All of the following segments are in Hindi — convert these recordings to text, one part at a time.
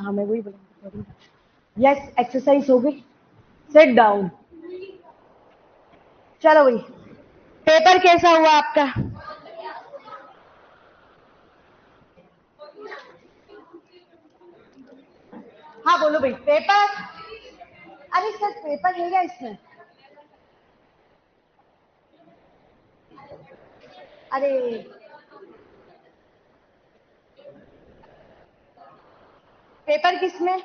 हाँ मैं वही बोलूँगी। यस, एक्सरसाइज हो गई, सिट डाउन। चलो भाई, पेपर कैसा हुआ आपका? हाँ बोलो भाई, पेपर। अरे सर पेपर है क्या इसमें? अरे पेपर किसमें?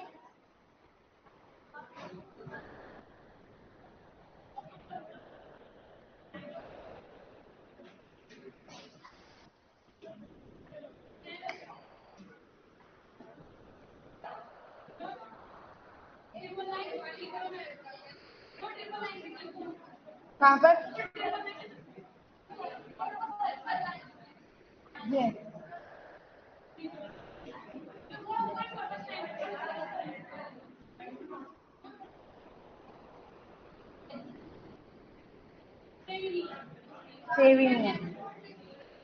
कहाँ पर? ये सेव ही नहीं है।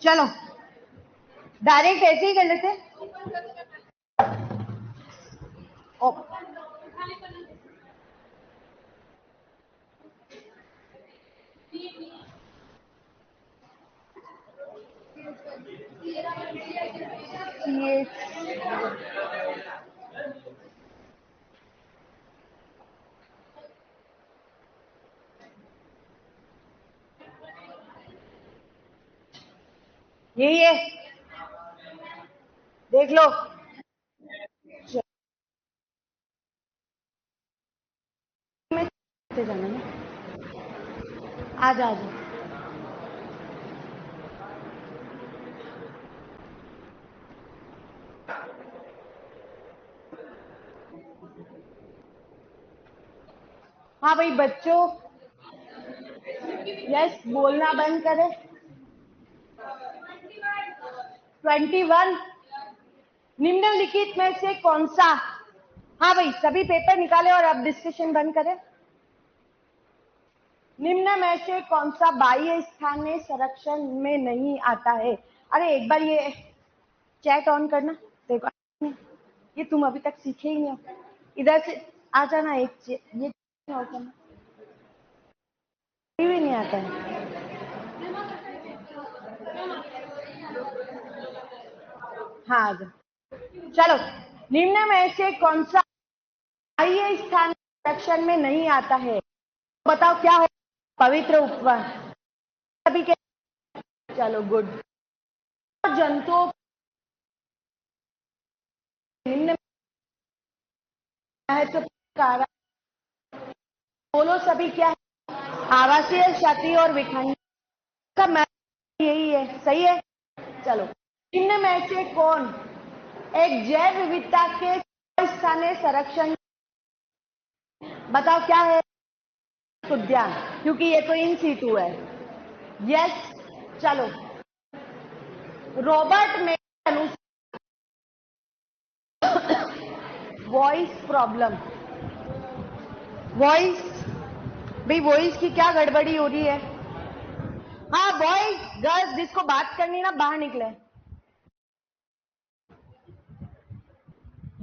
चलो डायरेक्ट ऐसे ही कर लेते। ओ, ये यही है, देख लो। में जाना ना, आ जा। हाँ भाई बच्चों, यस बोलना बंद करें। 21 निम्नलिखित में से कौन सा? हाँ भाई सभी पेपर निकाले और अब डिस्कशन बंद करें। निम्न में से कौन सा बाह्य स्थानीय संरक्षण में नहीं आता है? अरे एक बार ये चैट ऑन करना, देखो ये तुम अभी तक सीखे ही नहीं हो। इधर से आ जाना, ये ऑन करना, भी नहीं आता है। हाँ आ जाओ। चलो, निम्न में से कौन सा बाह्य स्थानीय संरक्षण में नहीं आता है? बताओ क्या हो? पवित्र उपवन। सभी के चलो गुड। जंतुओं निम्न महत्व कारण बोलो सभी क्या है? आवासीय क्षति और विखंडन का महत्व यही है, सही है। चलो, निम्न में से कौन एक जैव विविधता के स्थानीय संरक्षण, बताओ क्या है? उद्यान, क्योंकि ये तो इन सीटू है। यस। चलो, रॉबर्ट में वॉइस प्रॉब्लम, वॉइस भाई, वॉइस की क्या गड़बड़ी हो रही है? हाँ बॉयज गर्ल्स जिसको बात करनी ना बाहर निकले।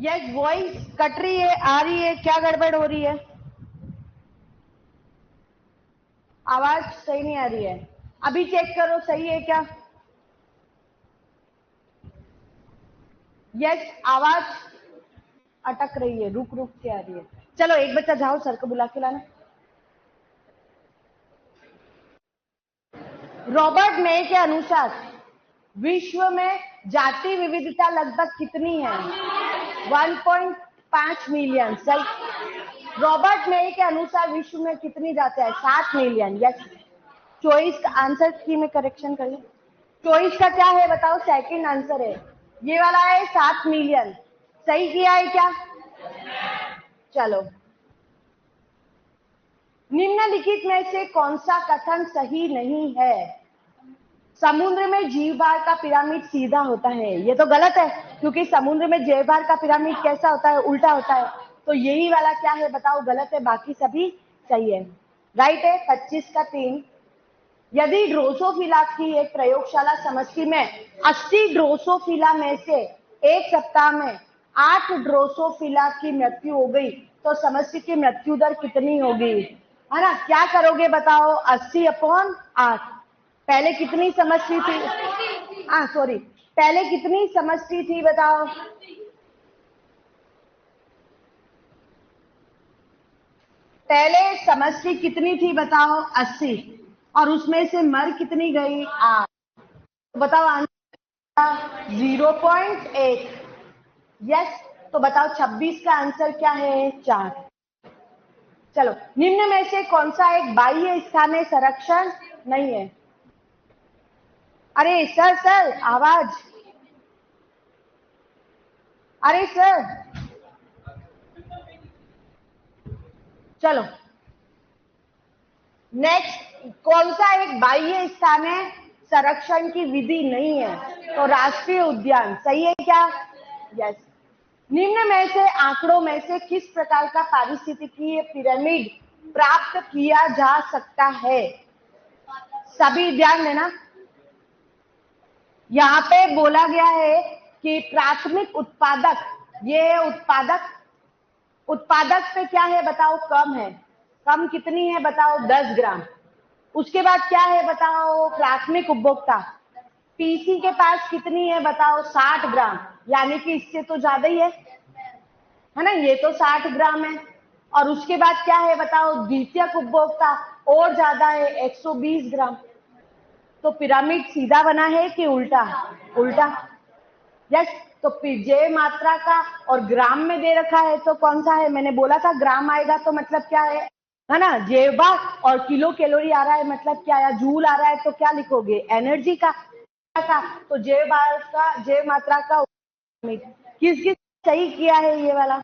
यस, वॉइस कट रही है, आ रही है, क्या गड़बड़ हो रही है? आवाज सही नहीं आ रही है, अभी चेक करो सही है क्या? यस, आवाज अटक रही है, रुक रुक के आ रही है। चलो एक बच्चा जाओ सर को बुला के लाना। रॉबर्ट मे के अनुसार विश्व में जाति विविधता लगभग कितनी है? 1.5 मिलियन। सही। रॉबर्ट मे के अनुसार विश्व में कितनी जातियां है? 7 मिलियन। यस। चॉइस का आंसर की मैं करेक्शन कर लूं? चॉइस का क्या है बताओ? सेकंड आंसर है ये वाला है, 7 मिलियन। सही किया है क्या? चलो, निम्नलिखित में से कौन सा कथन सही नहीं है? समुद्र में जीव भार का पिरामिड सीधा होता है, ये तो गलत है, क्योंकि समुद्र में जीव भार का पिरामिड कैसा होता है? उल्टा होता है। तो यही वाला क्या है बताओ? गलत है, बाकी सभी सही है। राइट है। 25 का 3। यदि ड्रोसोफिला की एक प्रयोगशाला समष्टि में 80 ड्रोसोफिला में से एक सप्ताह में 8 ड्रोसोफिला की मृत्यु हो गई तो समष्टि की मृत्यु दर कितनी होगी, है ना? क्या करोगे बताओ? 80/8। पहले कितनी समष्टि थी? सॉरी, पहले कितनी समष्टि थी बताओ? पहले समष्टि कितनी थी बताओ? 80, और उसमें से मर कितनी गई? 8। तो बताओ आंसर 0.8। यस, तो बताओ 26 का आंसर क्या है? 4। चलो, निम्न में से कौन सा एक बाह्य स्थानीय संरक्षण नहीं है? अरे सर सर आवाज, अरे सर, चलो नेक्स्ट, कौन सा एक बाह्य स्थानीय संरक्षण की विधि नहीं है? तो राष्ट्रीय उद्यान। सही है क्या? यस। निम्न में से आंकड़ों में से किस प्रकार का पारिस्थितिकीय पिरामिड प्राप्त किया जा सकता है? सभी ध्यान देना, यहाँ पे बोला गया है कि प्राथमिक उत्पादक, ये उत्पादक, उत्पादक पे क्या है बताओ? कम है। कम कितनी है बताओ? 10 ग्राम। उसके बाद क्या है बताओ? प्राथमिक उपभोक्ता, पीसी के पास कितनी है बताओ? 60 ग्राम, यानी कि इससे तो ज्यादा ही है ना? ये तो 60 ग्राम है। और उसके बाद क्या है बताओ? द्वितीयक उपभोक्ता, और ज्यादा है, 120 ग्राम। तो पिरामिड सीधा बना है कि उल्टा? उल्टा। यस, तो जे मात्रा का और ग्राम में दे रखा है तो कौन सा है? मैंने बोला था ग्राम आएगा तो मतलब क्या है ना? जे बार, और किलो कैलोरी आ रहा है मतलब क्या है? जूल आ रहा है तो क्या लिखोगे? एनर्जी का। तो जे बार का, जे मात्रा का। किस किस सही किया है ये वाला?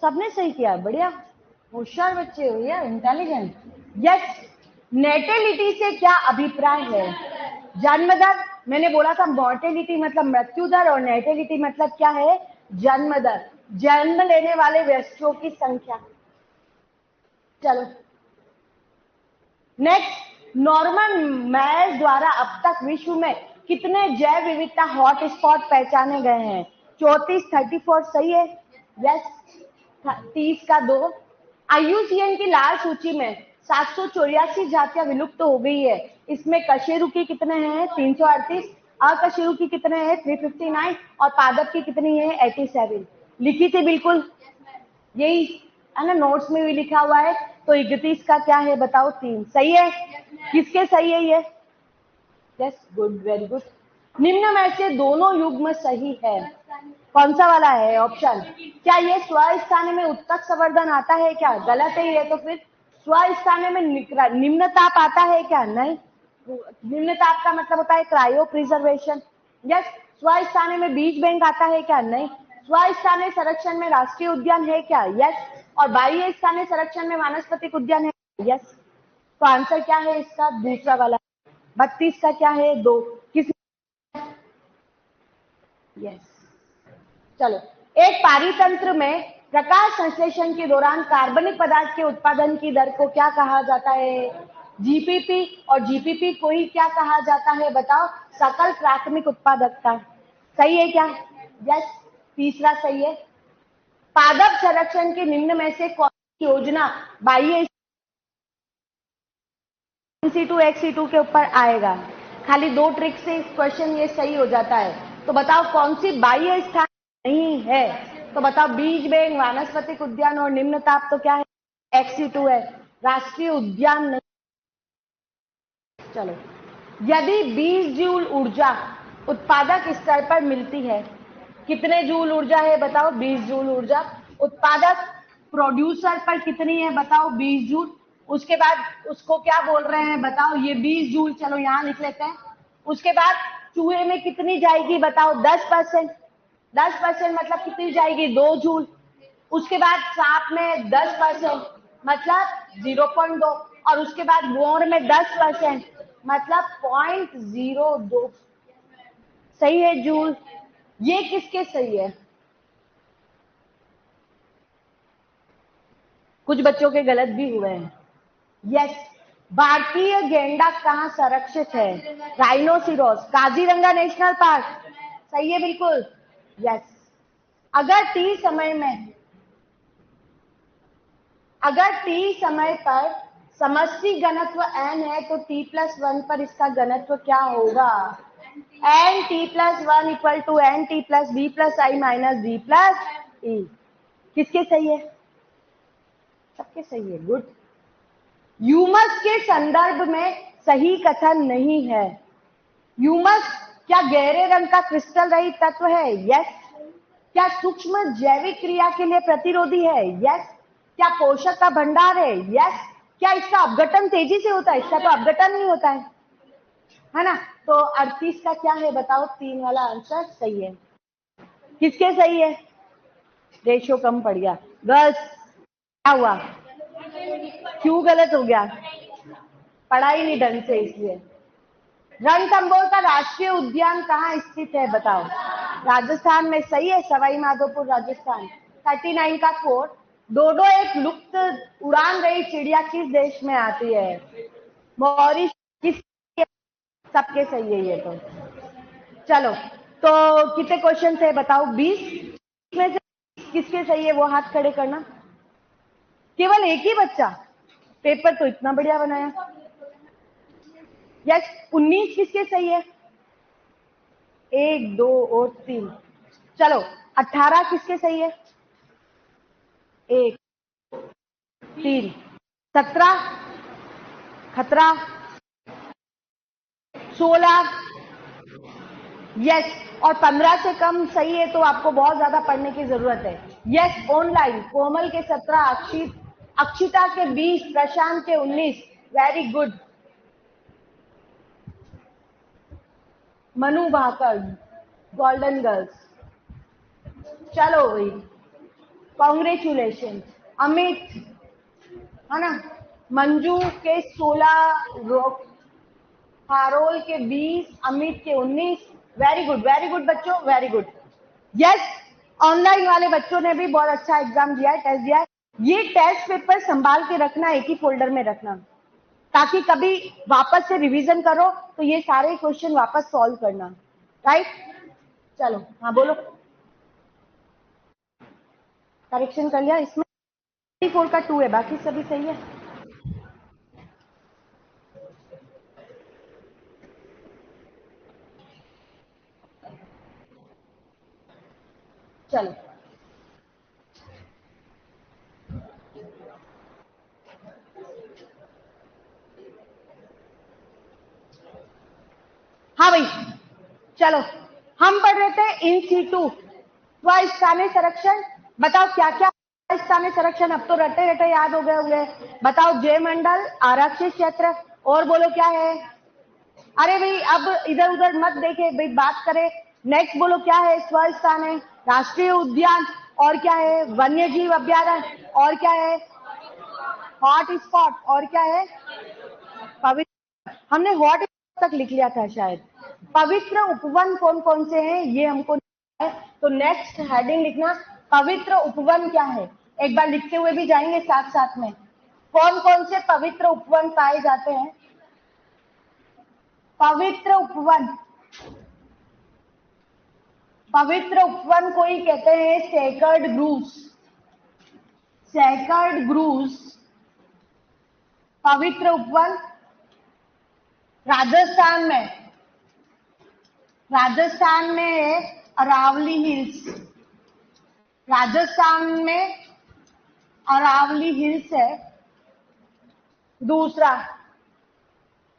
सबने सही किया, बढ़िया, होशियार बच्चे हो यार, इंटेलिजेंट। यस। नेटेलिटी से क्या अभिप्राय है? जन्म दर। मैंने बोला था मॉर्टेलिटी मतलब मृत्यु दर, और नेटेलिटी मतलब क्या है? जन्म दर, जन्म लेने वाले व्यक्तियों की संख्या। चलो नेक्स्ट, नॉर्मन मैयर द्वारा अब तक विश्व में कितने जैव विविधता हॉटस्पॉट पहचाने गए हैं? 34, 34 सही है। यस, 30 का 2। आईयूसीएन की लाल सूची में 784 जातियां विलुप्त हो गई है। इसमें कशेरु की कितने हैं? 338। अकशेरु की कितने हैं? 359। और पादप की कितनी है? 87। लिखी थी बिल्कुल, यही है ना? नोट्स में भी लिखा हुआ है। तो 31 का क्या है बताओ? 3 सही है। किसके सही है ये? Yes, good, very good. निम्न में से दोनों युग्म सही है, कौन सा वाला है ऑप्शन? क्या ये स्वस्थानी में उत्तक संवर्धन आता है क्या? गलत है ये। तो फिर स्वस्थानी में निम्न ताप आता है क्या? नहीं। निम्न ताप का मतलब होता है क्रायो प्रिजर्वेशन। यस। स्वस्थानी में बीज बैंक आता है क्या? नहीं। स्वस्थानी संरक्षण में राष्ट्रीय उद्यान है क्या? यस। और बाह्य स्थानीय संरक्षण में वानस्पतिक उद्यान है? यस। तो आंसर क्या है इसका? दूसरा वाला। 32 का क्या है? 2। किस? यस। चलो, एक पारितंत्र में प्रकाश संश्लेषण के दौरान कार्बनिक पदार्थ के उत्पादन की दर को क्या कहा जाता है? जीपीपी। और जीपीपी को ही क्या कहा जाता है बताओ? सकल प्राथमिक उत्पादकता। सही है क्या? यस, तीसरा सही है। पादप संरक्षण के निम्न में से कौन सी योजना बाह्य C2 XC2 के ऊपर आएगा? खाली 2 ट्रिक से इस क्वेश्चन ये सही हो जाता है। तो बताओ कौन सी बाह्य स्थान नहीं है? तो बताओ बीज बैंक, वानस्पतिक उद्यान और निम्न ताप तो क्या है? XC2 है, राष्ट्रीय उद्यान नहीं। चलो, यदि 20 जूल ऊर्जा उत्पादक स्तर पर मिलती है, कितने जूल ऊर्जा है बताओ? 20 जूल ऊर्जा। उत्पादक प्रोड्यूसर पर कितनी है बताओ? 20 जूल। उसके बाद उसको क्या बोल रहे हैं बताओ? ये 20 जूल, चलो यहां लिख लेते हैं। उसके बाद चूहे में कितनी जाएगी बताओ? 10%। 10% मतलब कितनी जाएगी? 2 जूल। उसके बाद सांप में 10% मतलब 0.2। और उसके बाद मोर में 10% मतलब 0.02। सही है जूल। ये किसके सही है? कुछ बच्चों के गलत भी हुए हैं। यस। भारतीय गेंडा कहाँ संरक्षित है? राइनोसिरोस, काजीरंगा नेशनल पार्क। सही है बिल्कुल। यस। अगर t समय पर समष्टि घनत्व n है तो t+1 पर इसका घनत्व क्या होगा? n t+1 equal to n t plus b plus I minus b plus e। किसके सही है? सबके सही है, गुड। ह्यूमस के संदर्भ में सही कथन नहीं है। ह्यूमस क्या गहरे रंग का क्रिस्टल रहित तत्व है? यस। क्या सूक्ष्म जैविक क्रिया के लिए प्रतिरोधी है? यस। क्या पोषक का भंडार है? यस। क्या इसका अपघटन तेजी से होता है? इसका तो अपघटन नहीं होता है ना? तो 38 का क्या है बताओ? 3 वाला आंसर सही है। किसके सही है? रेशो कम पड़ गया। गर्ल्स क्या हुआ? क्यों गलत हो गया? पढ़ाई नहीं ढंग से इसलिए। रणथंभौर का राष्ट्रीय उद्यान कहाँ स्थित है बताओ? राजस्थान में, सही है, सवाई माधोपुर राजस्थान। 39 का कोड, डोडो एक लुप्त उड़ान रही चिड़िया किस देश में आती है? मॉरिशस। किस? सबके सही है ये तो। चलो, तो कितने क्वेश्चन है बताओ? 20 में से किसके सही है वो हाथ खड़े करना। केवल एक ही बच्चा? पेपर तो इतना बढ़िया बनाया। यस। 19 किसके सही है? 1 2 और 3। चलो, 18 किसके सही है? 1 3। 17 खतरा। 16 यस। और 15 से कम सही है तो आपको बहुत ज्यादा पढ़ने की जरूरत है। यस। ऑनलाइन कोमल के 17, अक्षिता के 20, प्रशांत के 19। Very good. Manu Bhaker, golden girls. चलो भाई, कॉन्ग्रेचुलेशन। अमित, है ना? मंजू के 16, हारोल के 20, अमित के 19। वेरी गुड बच्चों, वेरी गुड। यस, ऑनलाइन वाले बच्चों ने भी बहुत अच्छा एग्जाम दिया है, टेस्ट दिया है। ये टेस्ट पेपर संभाल के रखना, एक ही फोल्डर में रखना, ताकि कभी वापस से रिवीजन करो तो ये सारे क्वेश्चन वापस सॉल्व करना। राइट? चलो, हाँ बोलो। करेक्शन कर लिया इसमें? 4 का 2 है, बाकी सभी सही है। चलो, हाँ भाई, चलो हम पढ़ रहे थे इन सीटू स्थानीय संरक्षण। बताओ क्या क्या स्थानीय संरक्षण? अब तो रटे रटे याद हो गए होंगे। बताओ, जय मंडल, आरक्षित क्षेत्र, और बोलो क्या है? अरे भाई, अब इधर उधर मत देखे भाई, बात करें। नेक्स्ट बोलो क्या है? स्थान है, राष्ट्रीय उद्यान, और क्या है? वन्य जीव अभ्यारण्य, और क्या है? हॉट स्पॉट, और क्या है? पवित्र। हमने हॉट तक लिख लिया था शायद। पवित्र उपवन कौन कौन से हैं ये हमको नहीं है, तो नेक्स्ट हेडिंग लिखना, पवित्र उपवन क्या है। एक बार लिखते हुए भी जाएंगे साथ साथ में। कौन कौन से पवित्र उपवन पाए जाते हैं? पवित्र उपवन, पवित्र उपवन को ही कहते हैं सेक्रेड ग्रूव्स। सेक्रेड ग्रूव्स पवित्र उपवन। राजस्थान में, राजस्थान में है अरावली हिल्स। राजस्थान में अरावली हिल्स है। दूसरा,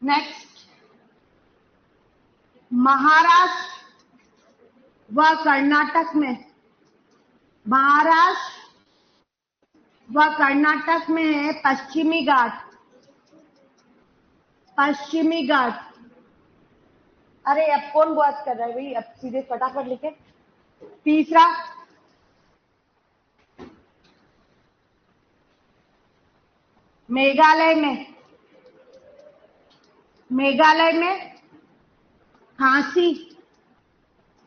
नेक्स्ट, महाराष्ट्र व कर्नाटक में, महाराष्ट्र व कर्नाटक में है पश्चिमी घाट। पश्चिमी घाट। अरे अब कौन बात कर रहा है भाई, अब सीधे फटाफट लिखे। तीसरा, मेघालय में, मेघालय में खांसी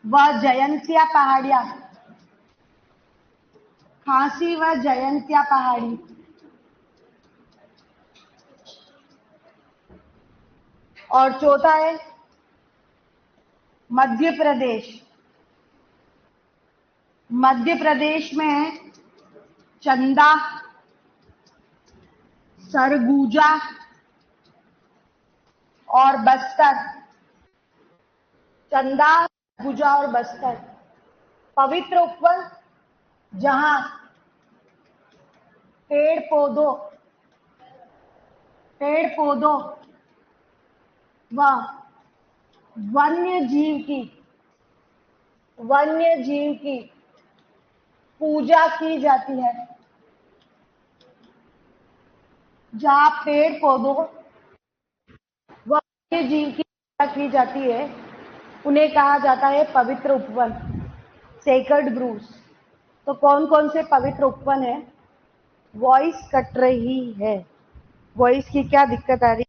व जयंतिया पहाड़ियां। खांसी व जयंतिया पहाड़ी। और चौथा है मध्य प्रदेश, मध्य प्रदेश में है चंदा, सरगुजा और बस्तर। चंदा, सरगुजा और बस्तर पवित्र उपवन जहां पेड़ पौधों व वन्य जीव की पूजा की जाती है। जहां पेड़ पौधों व वन्य जीव की पूजा की जाती है उन्हें कहा जाता है पवित्र उपवन, सेक्रेड ग्रूव्स। तो कौन कौन से पवित्र उपवन है? वॉइस कट रही है, वॉइस की क्या दिक्कत आ रही है?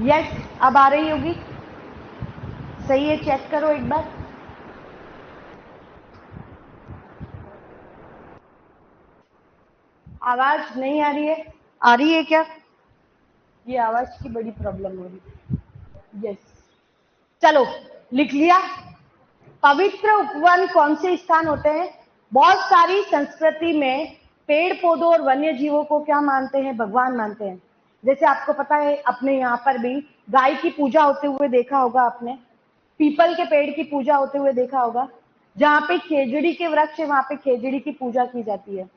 यस, अब आ रही होगी। सही है, चेक करो एक बार। आवाज नहीं आ रही है? आ रही है क्या? ये आवाज की बड़ी प्रॉब्लम हो रही है। यस, चलो लिख लिया। पवित्र उपवन कौन से स्थान होते हैं? बहुत सारी संस्कृति में पेड़ पौधों और वन्य जीवों को क्या मानते हैं? भगवान मानते हैं। जैसे आपको पता है अपने यहाँ पर भी गाय की पूजा होते हुए देखा होगा आपने, पीपल के पेड़ की पूजा होते हुए देखा होगा। जहाँ पे खेजड़ी के वृक्ष है वहां पे खेजड़ी की पूजा की जाती है।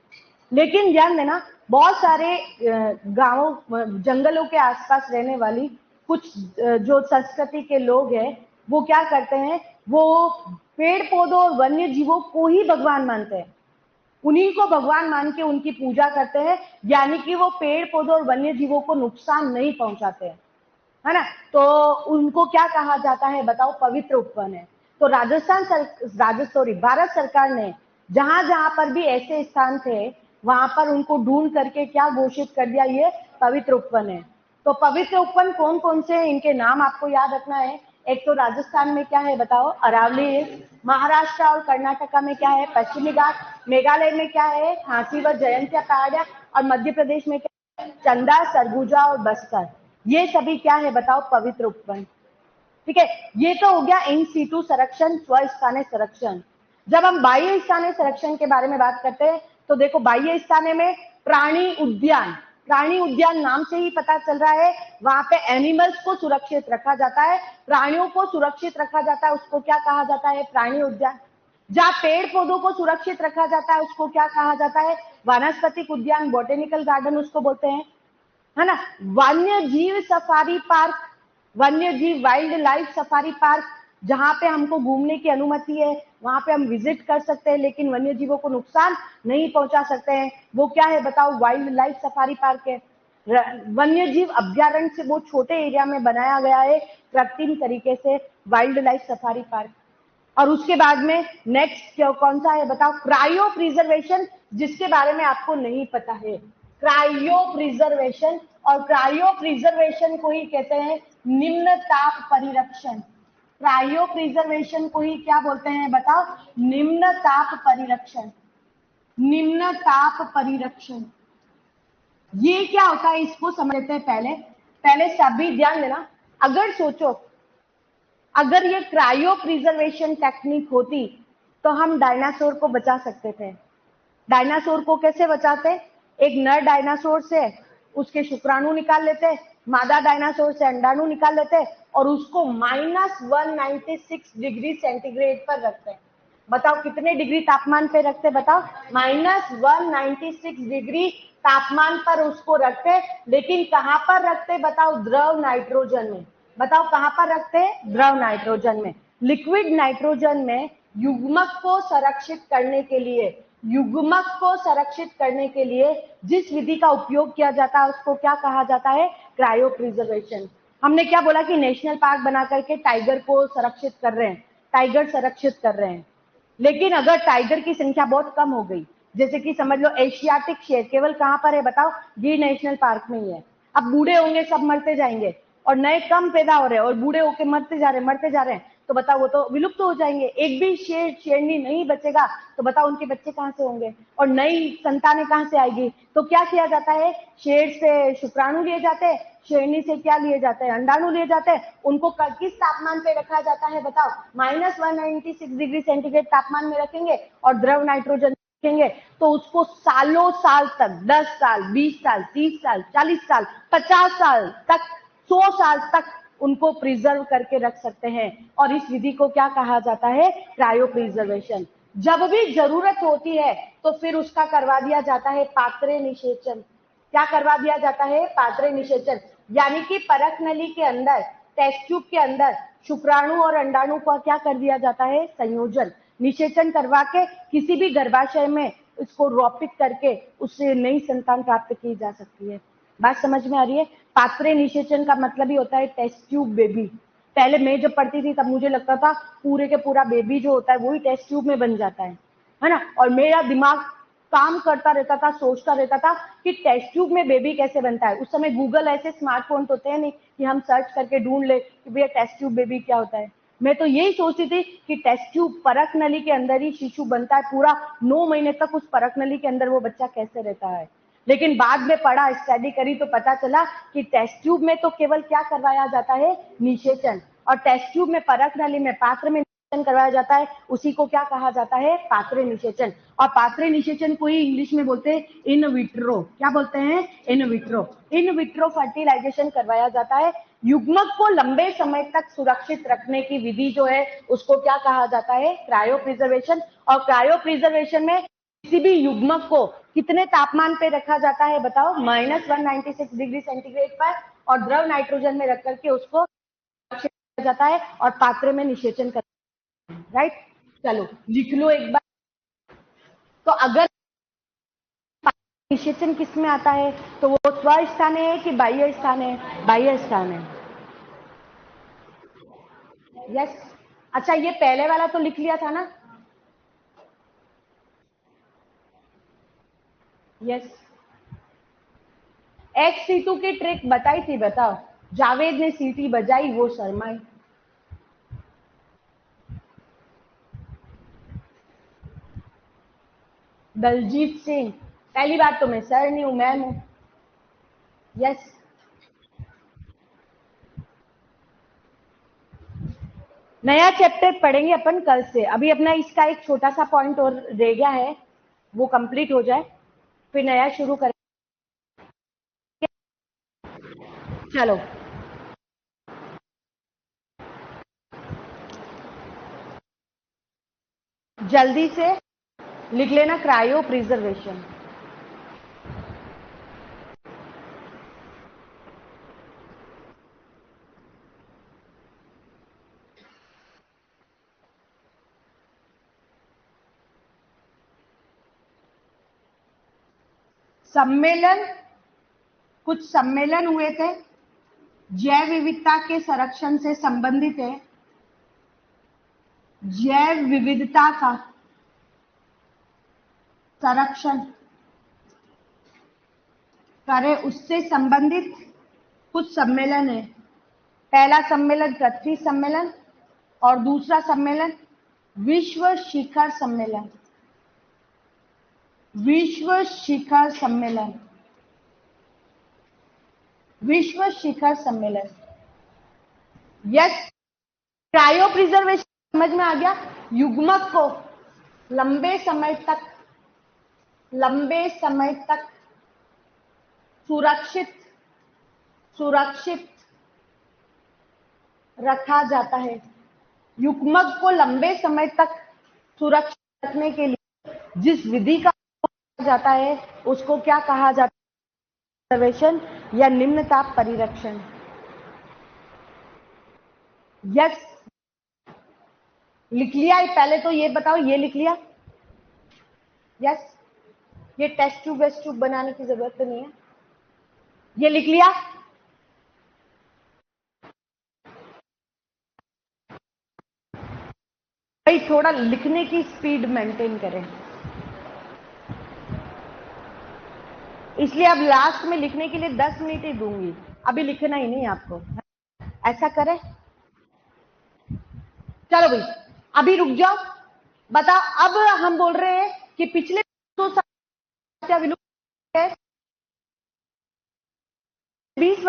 लेकिन ध्यान देना, बहुत सारे गांवों जंगलों के आसपास रहने वाली कुछ जो संस्कृति के लोग हैं वो क्या करते हैं, वो पेड़ पौधों और वन्य जीवों को ही भगवान मानते हैं, उन्हीं को भगवान मान के उनकी पूजा करते हैं। यानी कि वो पेड़ पौधों और वन्य जीवों को नुकसान नहीं पहुंचाते हैं, है ना। तो उनको क्या कहा जाता है बताओ? पवित्र उपवन है। तो भारत सरकार ने जहां जहां पर भी ऐसे स्थान थे वहां पर उनको ढूंढ करके क्या घोषित कर दिया? ये पवित्र उपवन है। तो पवित्र उपवन कौन कौन से हैं इनके नाम आपको याद रखना है। एक तो राजस्थान में क्या है बताओ? अरावली है। महाराष्ट्र और कर्नाटका में क्या है? पश्चिमी घाट। मेघालय में क्या है? खांसी व जयंतिया पहाड़ियां। और मध्य प्रदेश में क्या है? चंदा, सरगुजा और बस्तर। ये सभी क्या है बताओ? पवित्र उपवन। ठीक है, ये तो हो गया इन सीटू संरक्षण, स्वस्थानीय संरक्षण। जब हम बाह्य स्थानीय संरक्षण के बारे में बात करते हैं तो देखो, बाह्य स्थानीय में प्राणी उद्यान नाम से ही पता चल रहा है, वहां पे एनिमल्स को सुरक्षित रखा जाता है, प्राणियों को सुरक्षित रखा जाता है, उसको क्या कहा जाता है? प्राणी उद्यान। जहां पेड़ पौधों को सुरक्षित रखा जाता है उसको क्या कहा जाता है? वानस्पतिक उद्यान, बॉटेनिकल गार्डन उसको बोलते हैं, है ना। वन्य जीव सफारी पार्क, वन्य जीव वाइल्ड लाइफ सफारी पार्क, जहां पे हमको घूमने की अनुमति है, वहां पे हम विजिट कर सकते हैं लेकिन वन्य जीवों को नुकसान नहीं पहुंचा सकते हैं। वो क्या है बताओ? वाइल्ड लाइफ सफारी पार्क है। वन्य जीव अभ्यारण्य से वो छोटे एरिया में बनाया गया है कृत्रिम तरीके से, वाइल्ड लाइफ सफारी पार्क। और उसके बाद में नेक्स्ट कौन सा है बताओ? क्रायो प्रिजर्वेशन, जिसके बारे में आपको नहीं पता है। क्रायो प्रिजर्वेशन, और क्रायो प्रिजर्वेशन को ही कहते हैं निम्न ताप परिरक्षण। क्रायो प्रिजर्वेशन को ही क्या बोलते हैं बताओ? निम्न ताप परिरक्षण। निम्न ताप परिरक्षण। ये क्या होता है इसको समझते हैं पहले। पहले सभी ध्यान देना, अगर सोचो अगर ये क्रायो प्रिजर्वेशन टेक्निक होती तो हम डायनासोर को बचा सकते थे। डायनासोर को कैसे बचाते? एक नर डायनासोर से उसके शुक्राणु निकाल लेते, मादा डायनासोर से अंडाणु निकाल लेते और उसको -196 डिग्री सेंटीग्रेड पर रखते। बताओ कितने डिग्री तापमान पे रखते? बताओ, -196 डिग्री तापमान पर उसको रखते। लेकिन कहां पर रखते? बताओ, द्रव नाइट्रोजन में। बताओ कहां पर रखते? द्रव नाइट्रोजन में। लिक्विड नाइट्रोजन में युग्मक को संरक्षित करने के लिए, युग्मक को संरक्षित करने के लिए जिस विधि का उपयोग किया जाता है उसको क्या कहा जाता है? Cryo preservation. हमने क्या बोला कि नेशनल पार्क बना करके टाइगर को संरक्षित कर रहे हैं, टाइगर संरक्षित कर रहे हैं। लेकिन अगर टाइगर की संख्या बहुत कम हो गई, जैसे कि समझ लो एशियाटिक शेर केवल कहां पर है? बताओ, गिर नेशनल पार्क में ही है। अब बूढ़े होंगे, सब मरते जाएंगे और नए कम पैदा हो रहे हैं और बूढ़े होके मरते जा रहे हैं, तो बताओ वो तो विलुप्त हो जाएंगे। एक भी शेर शेरनी नहीं बचेगा तो बताओ उनके बच्चे कहां से होंगे और नई संतानें कहां से आएगी? तो क्या किया जाता है? शेर से शुक्राणु लिए जाते हैं, शेरनी से क्या लिए जाते हैं? अंडाणु लिए जाते हैं। उनको किस तापमान पे रखा जाता है? बताओ, -196 डिग्री सेंटीग्रेड तापमान में रखेंगे और द्रव नाइट्रोजन रखेंगे तो उसको सालों साल तक, 10 साल, 20 साल, 30 साल, 40 साल, 50 साल तक, 100 साल तक उनको प्रिजर्व करके रख सकते हैं। और इस विधि को क्या कहा जाता है? Cryo preservation. जब भी जरूरत होती है तो फिर उसका करवा दिया जाता है पात्रे निषेचन। क्या करवा दिया जाता है? पात्रे निषेचन। यानी कि परख नली के अंदर, टेस्ट ट्यूब के अंदर शुक्राणु और अंडाणु का क्या कर दिया जाता है? संयोजन, निषेचन करवा के किसी भी गर्भाशय में इसको रोपित करके उससे नई संतान प्राप्त की जा सकती है। बात समझ में आ रही है? पात्रे निषेचन का मतलब ही होता है टेस्ट ट्यूब बेबी। पहले मैं जब पढ़ती थी तब मुझे लगता था पूरे के पूरा बेबी जो होता है वही टेस्ट ट्यूब में बन जाता है ना। और मेरा दिमाग काम करता रहता था, सोचता रहता था कि टेस्ट ट्यूब में बेबी कैसे बनता है। उस समय गूगल ऐसे स्मार्टफोन होते हैं नहीं कि हम सर्च करके ढूंढ ले कि भैया टेस्ट ट्यूब बेबी क्या होता है। मैं तो यही सोचती थी कि टेस्ट ट्यूब परख नली के अंदर ही शिशु बनता है, पूरा 9 महीने तक उस परख नली के अंदर वो बच्चा कैसे रहता है। लेकिन बाद में पढ़ा, स्टडी करी तो पता चला कि टेस्ट ट्यूब में तो केवल क्या करवाया जाता है? निषेचन। और टेस्ट ट्यूब में, परख नली में, पात्र में निषेचन करवाया जाता है, उसी को क्या कहा जाता है? पात्रे निषेचन। और पात्रे निषेचन को ही इंग्लिश में बोलते हैं इन विट्रो। क्या बोलते हैं? In vitro. In vitro fertilisation करवाया जाता है। युग्मक को लंबे समय तक सुरक्षित रखने की विधि जो है उसको क्या कहा जाता है? Cryo preservation. और क्रायो प्रिजर्वेशन में किसी भी युग्मक को कितने तापमान पे रखा जाता है? बताओ, -196 डिग्री सेंटीग्रेड पर और द्रव नाइट्रोजन में रख करके उसको किया जाता है और पात्र में निषेचन कर, राइट। चलो लिख लो एक बार। तो अगर निषेचन किस में आता है तो वो स्वस्थान है कि बाह्य स्थान है? बाह्य स्थान है। यस। अच्छा, ये पहले वाला तो लिख लिया था ना? यस। एक्स सीटू की ट्रिक बताई थी, बताओ। जावेद ने सीटी बजाई, वो शर्माई। दलजीत सिंह। पहली बात तो मैं सर नहीं हूं, मैम हूं। यस। नया चैप्टर पढ़ेंगे अपन कल से। अभी अपना इसका एक छोटा सा पॉइंट और रह गया है, वो कंप्लीट हो जाए फिर नया शुरू करें। चलो जल्दी से लिख लेना क्रायो प्रिजर्वेशन। सम्मेलन, कुछ सम्मेलन हुए थे, जैव विविधता के संरक्षण से संबंधित है। जैव विविधता का संरक्षण करे उससे संबंधित कुछ सम्मेलन है। पहला सम्मेलन पृथ्वी सम्मेलन और दूसरा सम्मेलन विश्व शिखर सम्मेलन। विश्व शिखर सम्मेलन। विश्व शिखर सम्मेलन। यस, क्रायो प्रिजर्वेशन समझ में आ गया। युग्मक को लंबे समय तक सुरक्षित रखा जाता है। युग्मक को लंबे समय तक सुरक्षित रखने के लिए जिस विधि का उपयोग जाता है उसको क्या कहा जाता है? प्रिजर्वेशन या निम्न ताप परिरक्षण। यस, लिख लिया? पहले तो ये बताओ, ये लिख लिया? यस, ये टेस्ट ट्यूब बनाने की जरूरत नहीं है, ये लिख लिया? भाई थोड़ा लिखने की स्पीड मेंटेन करें, इसलिए अब लास्ट में लिखने के लिए 10 मिनट ही दूंगी, अभी लिखना ही नहीं आपको। ऐसा करें? चलो भाई अभी रुक जाओ, बताओ। अब हम बोल रहे हैं कि पिछले 2 साल विलुप्त है, 20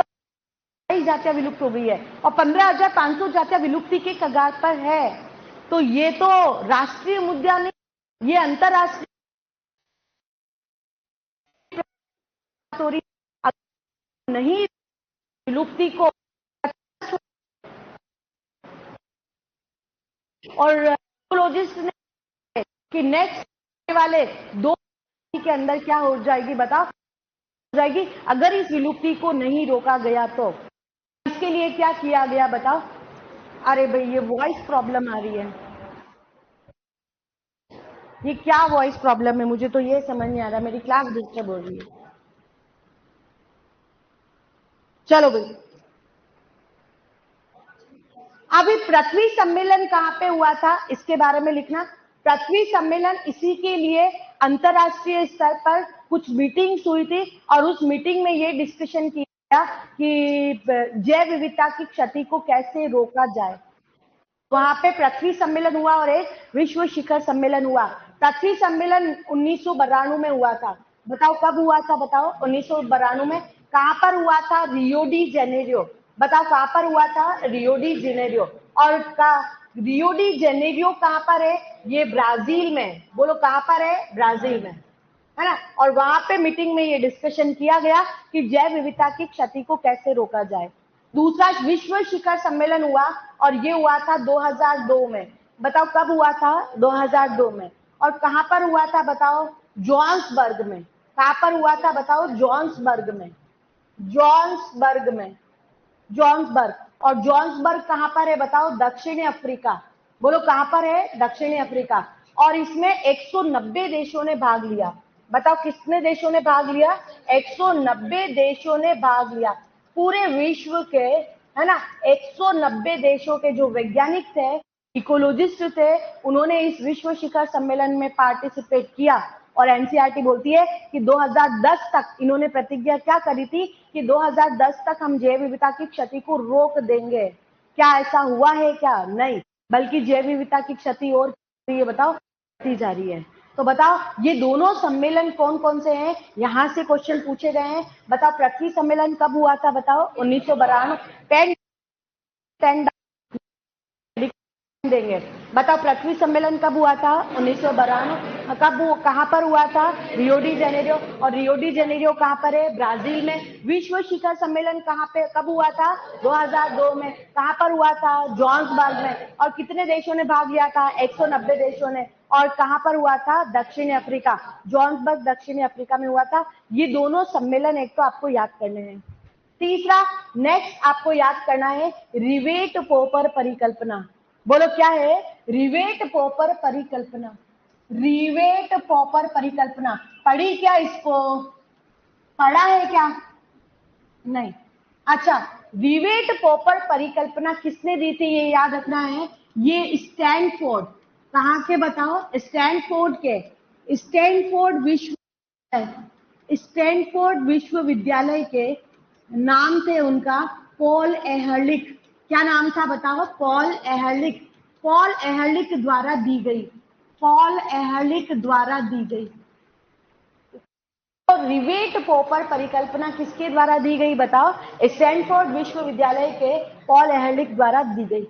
जातियां विलुप्त हो गई है और 15,500 जातियां विलुप्ति के कगार पर है। तो ये तो राष्ट्रीय मुद्दा नहीं, ये अंतरराष्ट्रीय नहीं। विलुप्ति को और इकोलॉजिस्ट ने कि नेक्स्ट वाले 2 के अंदर क्या हो जाएगी, बताओ? हो जाएगी अगर इस विलुप्ति को नहीं रोका गया तो। इसके लिए क्या किया गया बताओ? अरे भाई ये वॉइस प्रॉब्लम आ रही है, ये क्या वॉइस प्रॉब्लम है? मुझे तो ये समझ नहीं आ रहा, मेरी क्लास डिस्टर्ब हो रही है। चलो भाई, अभी पृथ्वी सम्मेलन कहां पे हुआ था इसके बारे में लिखना। पृथ्वी सम्मेलन इसी के लिए अंतरराष्ट्रीय स्तर पर कुछ मीटिंग्स हुई थी और उस मीटिंग में ये डिस्कशन किया गया कि जैव विविधता की क्षति को कैसे रोका जाए। वहां पे पृथ्वी सम्मेलन हुआ और एक विश्व शिखर सम्मेलन हुआ। पृथ्वी सम्मेलन 1992 में हुआ था। बताओ कब हुआ था? बताओ 1992 में। कहां पर हुआ था? Rio de Janeiro. बताओ कहां पर हुआ था? Rio de Janeiro. और रियो डी जेनेरियो कहां पर है? ये ब्राजील में। बोलो कहां पर है? ब्राजील में, है ना। और वहां पे मीटिंग में ये डिस्कशन किया गया कि जैव विविधता की क्षति को कैसे रोका जाए। दूसरा विश्व शिखर सम्मेलन हुआ और ये हुआ था 2002 में। बताओ कब हुआ था? 2002 में। और कहां पर हुआ था बताओ? जोहान्सबर्ग में। कहां पर हुआ था बताओ? जोहान्सबर्ग में। जोहान्सबर्ग में, जोहान्सबर्ग। और जोहान्सबर्ग कहां पर है बताओ? दक्षिणी अफ्रीका। बोलो कहां पर है? दक्षिणी अफ्रीका। और इसमें 190 देशों ने भाग लिया। बताओ कितने देशों ने भाग लिया? 190 देशों ने भाग लिया। पूरे विश्व के, है ना, 190 देशों के जो वैज्ञानिक थे, इकोलॉजिस्ट थे, उन्होंने इस विश्व शिखर सम्मेलन में पार्टिसिपेट किया। और एनसीईआरटी बोलती है कि 2010 तक इन्होंने प्रतिज्ञा क्या करी थी कि 2010 तक हम जैव विविधता की क्षति को रोक देंगे। क्या ऐसा हुआ है? क्या नहीं, बल्कि जैव विविधता की क्षति और ये बताओ बढ़ती जा रही है। तो बताओ ये दोनों सम्मेलन कौन कौन से हैं? यहां से क्वेश्चन पूछे गए हैं। बताओ पृथ्वी सम्मेलन कब हुआ था? बताओ 1992। 10 देंगे। बताओ पृथ्वी सम्मेलन कब हुआ था? 1992। कब, कहां पर हुआ था? Rio de Janeiro. और रियो डी जेनेरियो कहां पर है? ब्राजील में। विश्व शिखर सम्मेलन कहां पे कब हुआ था? 2002 में। कहां पर हुआ था? जोहान्सबर्ग में। और कितने देशों ने भाग लिया था? 190 देशों ने। और कहां पर हुआ था? दक्षिणी अफ्रीका। जोहान्सबर्ग दक्षिणी अफ्रीका में हुआ था। ये दोनों सम्मेलन एक तो आपको याद करने हैं। तीसरा, नेक्स्ट आपको याद करना है रिवेट पोपर परिकल्पना। बोलो क्या है? रिवेट पोपर परिकल्पना। रिवेट पोपर परिकल्पना पढ़ी क्या? इसको पढ़ा है क्या? नहीं। अच्छा, रिवेट पोपर परिकल्पना किसने दी थी ये याद रखना है। ये स्टैनफोर्ड। कहां के बताओ? स्टैनफोर्ड के। स्टैनफोर्ड विश्वविद्यालय के नाम थे उनका पॉल एहरलिख। क्या नाम था बताओ? पॉल एहरलिख। पॉल एहरलिख द्वारा दी गई। पॉल एहरलिख द्वारा दी गई। तो रिवेट पोपर परिकल्पना किसके द्वारा दी गई बताओ? स्टैनफोर्ड विश्वविद्यालय के पॉल एहरलिच द्वारा दी गई।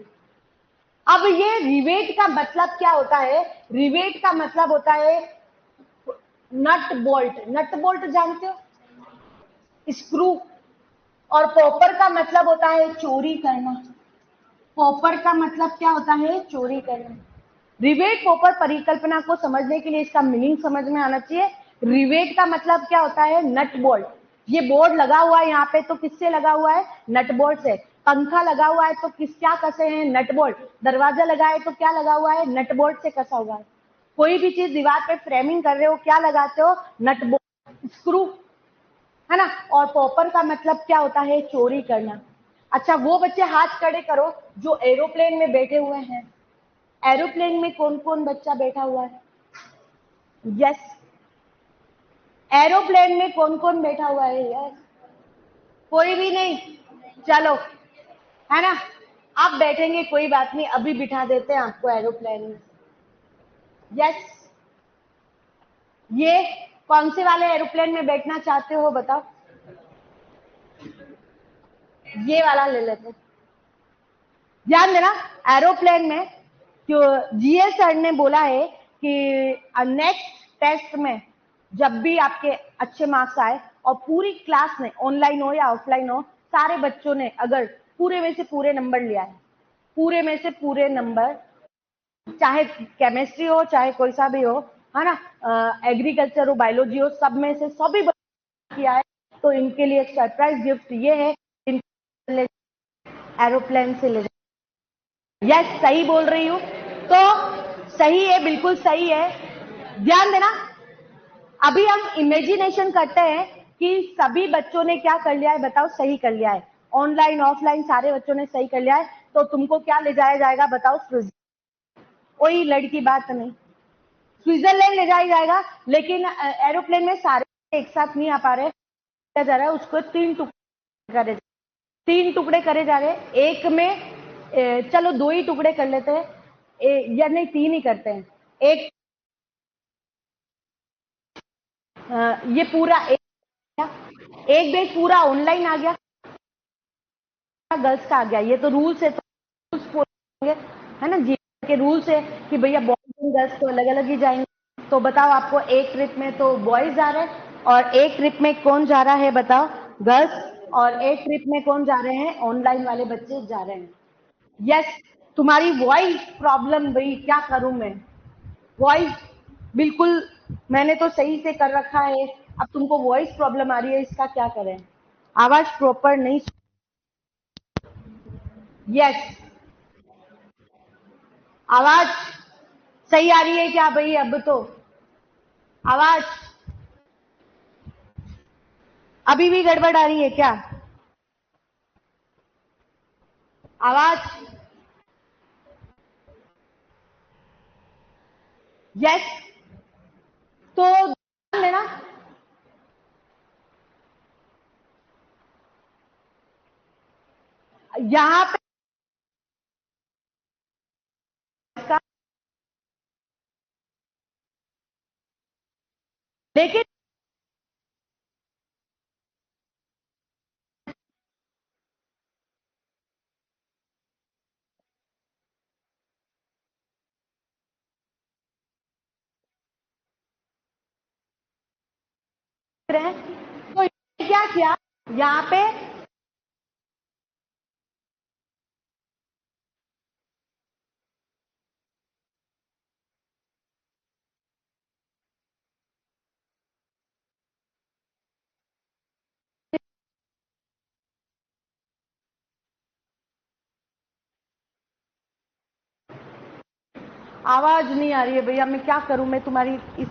अब ये रिवेट का मतलब क्या होता है? रिवेट का मतलब होता है नट बोल्ट। नट बोल्ट जानते हो? स्क्रू। और पॉपर का मतलब होता है चोरी करना। पॉपर का मतलब क्या होता है? चोरी करना। रिवेट पोपर परिकल्पना को समझने के लिए इसका मीनिंग समझ में आना चाहिए। रिवेट का मतलब क्या होता है? Nut bolt. ये बोर्ड लगा हुआ है यहाँ पे, तो किससे लगा हुआ है? नट बोल्ट से। पंखा लगा हुआ है तो क्या कसे हैं? Nut bolt. दरवाजा लगा है तो क्या लगा हुआ है? नट बोल्ट से कसा हुआ है। कोई भी चीज दीवार पे फ्रेमिंग कर रहे हो, क्या लगाते हो? नट बोल्ट, स्क्रू, है ना। और पॉपर का मतलब क्या होता है? चोरी करना। अच्छा, वो बच्चे हाथ खड़े करो जो एरोप्लेन में बैठे हुए हैं। एरोप्लेन में कौन कौन बच्चा बैठा हुआ है? यस, एरोप्लेन में कौन कौन बैठा हुआ है? यस, कोई भी नहीं। चलो, है ना। आप बैठेंगे कोई बात नहीं, अभी बिठा देते हैं आपको एरोप्लेन में। यस, ये कौन से वाले एरोप्लेन में बैठना चाहते हो बताओ? ये वाला ले लेते हैं। ध्यान देना, एरोप्लेन में जो जीएस सर ने बोला है कि नेक्स्ट टेस्ट में जब भी आपके अच्छे मार्क्स आए और पूरी क्लास ने, ऑनलाइन हो या ऑफलाइन हो, सारे बच्चों ने अगर पूरे में से पूरे नंबर लिया है, पूरे में से पूरे नंबर, चाहे केमिस्ट्री हो चाहे कोई सा भी हो, है ना, एग्रीकल्चर हो बायोलॉजी हो, सब में से सभी किया है, तो इनके लिए सरप्राइज गिफ्ट ये है, एरोप्लेन से ले। यस, सही बोल रही हूँ। तो सही है, बिल्कुल सही है। ध्यान देना, अभी हम इमेजिनेशन करते हैं कि सभी बच्चों ने क्या कर लिया है बताओ? सही कर लिया है। ऑनलाइन ऑफलाइन सारे बच्चों ने सही कर लिया है, तो तुमको क्या ले जाया जाएगा बताओ? कोई लड़की बात नहीं, स्विट्जरलैंड ले जाया जाएगा। लेकिन एरोप्लेन में सारे एक साथ नहीं आ पा रहे, क्या जा रहा है उसको तीन टुकड़े करे, तीन टुकड़े करे जा रहे हैं। एक में चलो दो ही टुकड़े कर लेते हैं, या नहीं तीन ही करते हैं। एक ये पूरा एक बैच पूरा ऑनलाइन आ गया, गर्ल्स का आ गया। ये तो रूल्स है, तो रूल्स है ना जी के रूल्स है कि भैया बॉयज एंड गर्ल्स तो अलग अलग ही जाएंगे। तो बताओ, आपको एक ट्रिप में तो बॉयज जा रहे हैं, और एक ट्रिप में कौन जा रहा है बताओ? गर्ल्स। और एक ट्रिप में कौन जा रहे हैं? ऑनलाइन वाले बच्चे जा रहे हैं। यस, तुम्हारी वॉइस प्रॉब्लम भाई, क्या करूं मैं? वॉइस बिल्कुल मैंने तो सही से कर रखा है, अब तुमको वॉइस प्रॉब्लम आ रही है, इसका क्या करें? आवाज प्रॉपर नहीं। यस, आवाज सही आ रही है क्या भाई? अब तो आवाज अभी भी गड़बड़ आ रही है क्या? आवाज। यस, तो ध्यान देना, यहाँ पे इसका, लेकिन तो क्या किया यहाँ पे? आवाज नहीं आ रही है भैया, मैं क्या करूं? मैं तुम्हारी इस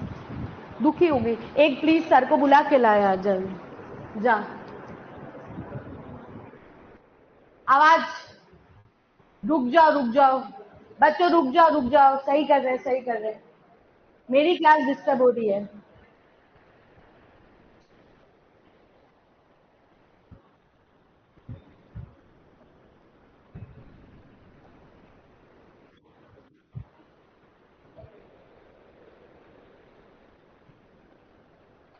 दुखी हो गई। एक प्लीज सर को बुला के लाया जल्द जा। आवाज, रुक जाओ रुक जाओ, बच्चों रुक जाओ रुक जाओ, सही कर रहे सही कर रहे। मेरी क्लास डिस्टर्ब हो रही है।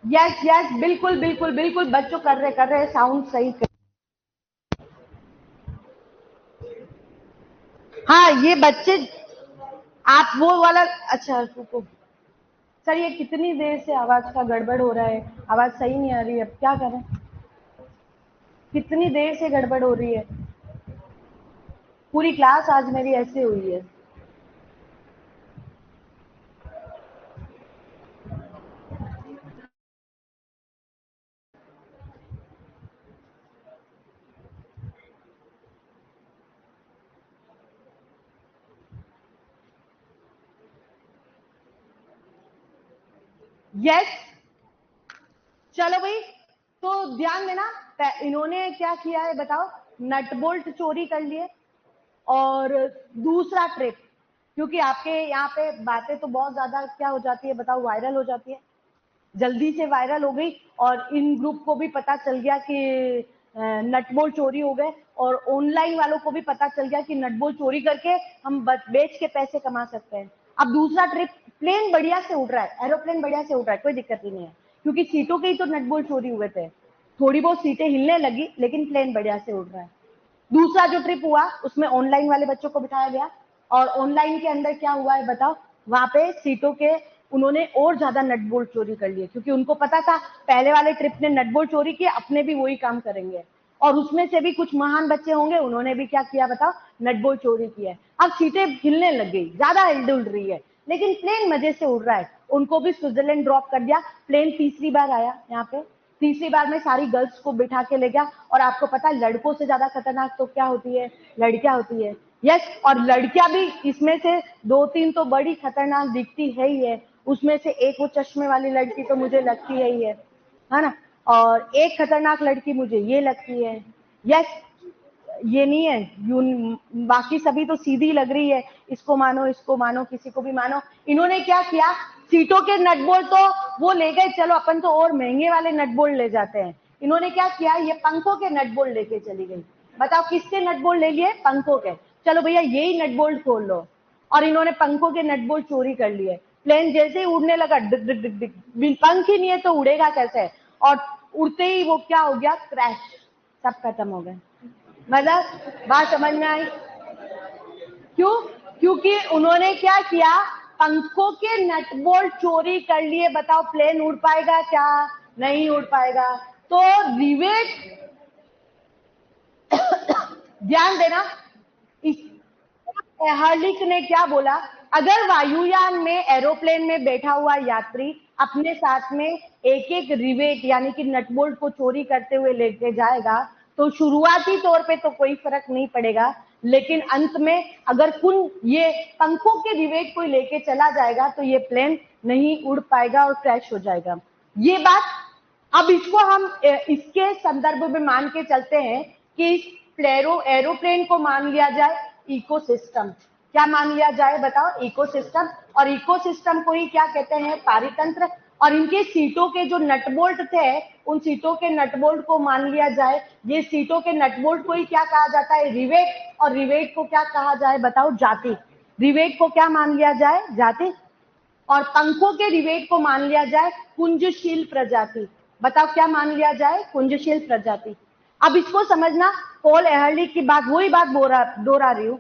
यस यस, बिल्कुल बिल्कुल बिल्कुल, बच्चों कर रहे साउंड सही कर। हाँ ये बच्चे, आप वो वाला, अच्छा रुको सर, ये कितनी देर से आवाज का गड़बड़ हो रहा है, आवाज सही नहीं आ रही है, अब क्या करें, कितनी देर से गड़बड़ हो रही है, पूरी क्लास आज मेरी ऐसे हुई है। यस, चलो भाई, तो ध्यान देना, इन्होंने क्या किया है बताओ, नट बोल्ट चोरी कर लिए। और दूसरा ट्रिप, क्योंकि आपके यहाँ पे बातें तो बहुत ज्यादा क्या हो जाती है बताओ, वायरल हो जाती है, जल्दी से वायरल हो गई, और इन ग्रुप को भी पता चल गया कि नटबोल्ट चोरी हो गए, और ऑनलाइन वालों को भी पता चल गया कि नटबोल्ट चोरी करके हम बेच के पैसे कमा सकते हैं। अब दूसरा ट्रिप, प्लेन बढ़िया से उड़ रहा है, एरोप्लेन बढ़िया से उड़ रहा है, कोई दिक्कत ही नहीं है, क्योंकि सीटों के ही तो नटबोल्ट चोरी हुए थे, थोड़ी बहुत सीटें हिलने लगी, लेकिन प्लेन बढ़िया से उड़ रहा है। दूसरा जो ट्रिप हुआ उसमें ऑनलाइन वाले बच्चों को बिठाया गया, और ऑनलाइन के अंदर क्या हुआ है बताओ, वहां पे सीटों के उन्होंने और ज्यादा नटबोल्ट चोरी कर लिए, क्योंकि उनको पता था पहले वाले ट्रिप ने नटबोल्ट चोरी किए, अपने भी वही काम करेंगे, और उसमें से भी कुछ महान बच्चे होंगे, उन्होंने भी क्या किया बताओ, नटबोल्ट चोरी किया है। अब सीटें हिलने लग गई, ज्यादा हिल डुल रही है, लेकिन प्लेन मजे से उड़ रहा है, उनको भी स्विट्जरलैंड ड्रॉप कर दिया। प्लेन तीसरी बार आया यहाँ पे, तीसरी बार में सारी गर्ल्स को बिठा के ले गया, और आपको पता है लड़कों से ज्यादा खतरनाक तो क्या होती है, लड़कियां होती है। यस, और लड़कियां भी इसमें से दो तीन तो बड़ी खतरनाक दिखती है ही है, उसमें से एक वो चश्मे वाली लड़की तो मुझे लगती है ना, और एक खतरनाक लड़की मुझे ये लगती है। यस, ये नहीं है, बाकी सभी तो सीधी लग रही है, इसको मानो किसी को भी मानो। इन्होंने क्या किया, सीटों के नटबोल्ट तो वो ले गए, चलो अपन तो और महंगे वाले नटबोल्ट ले जाते हैं, इन्होंने क्या किया, ये पंखों के नटबोल्ट लेके चली गई। बताओ किसके नटबोल्ट ले लिए, पंखों के, चलो भैया यही नटबोल्ट खोल लो, और इन्होंने पंखों के नटबोल्ट चोरी कर लिए। प्लेन जैसे ही उड़ने लगा, डिग डिग डिग डिग, पंख ही नहीं है तो उड़ेगा कैसे, और उड़ते ही वो क्या हो गया, क्रैश, सब खत्म हो गए। मतलब बात समझ में आई, क्यों, क्योंकि उन्होंने क्या किया, पंखों के नट बोल्ट चोरी कर लिए। बताओ प्लेन उड़ पाएगा क्या, नहीं उड़ पाएगा। तो रिवेट, ध्यान देना, इस हर्लिक ने क्या बोला, अगर वायुयान में एरोप्लेन में बैठा हुआ यात्री अपने साथ में एक एक रिवेट यानी कि नटबोल्ट को चोरी करते हुए लेके जाएगा, तो शुरुआती तौर पे तो कोई फर्क नहीं पड़ेगा, लेकिन अंत में अगर कुन ये पंखों के रिवेट को लेके चला जाएगा तो ये प्लेन नहीं उड़ पाएगा और क्रैश हो जाएगा। ये बात, अब इसको हम इसके संदर्भ में मान के चलते हैं कि इस एरोप्लेन को मान लिया जाए इकोसिस्टम। क्या मान लिया जाए बताओ, इकोसिस्टम। और इकोसिस्टम को ही क्या कहते हैं, पारितंत्र। और इनके सीटों के जो नटबोल्ट थे, उन सीटों के नटबोल्ट को मान लिया जाए, ये सीटों के नटबोल्ट को ही क्या कहा जाता है, रिवेट। और रिवेट को क्या कहा जाए बताओ, जाति। रिवेट को क्या मान लिया जाए, जाति। और पंखों के रिवेट को मान लिया जाए कुंजशील प्रजाति। बताओ क्या मान लिया जाए, कुंजशील प्रजाति। अब इसको समझना, पॉल एहरलिक की बात, वही बात दोहरा रही हूं।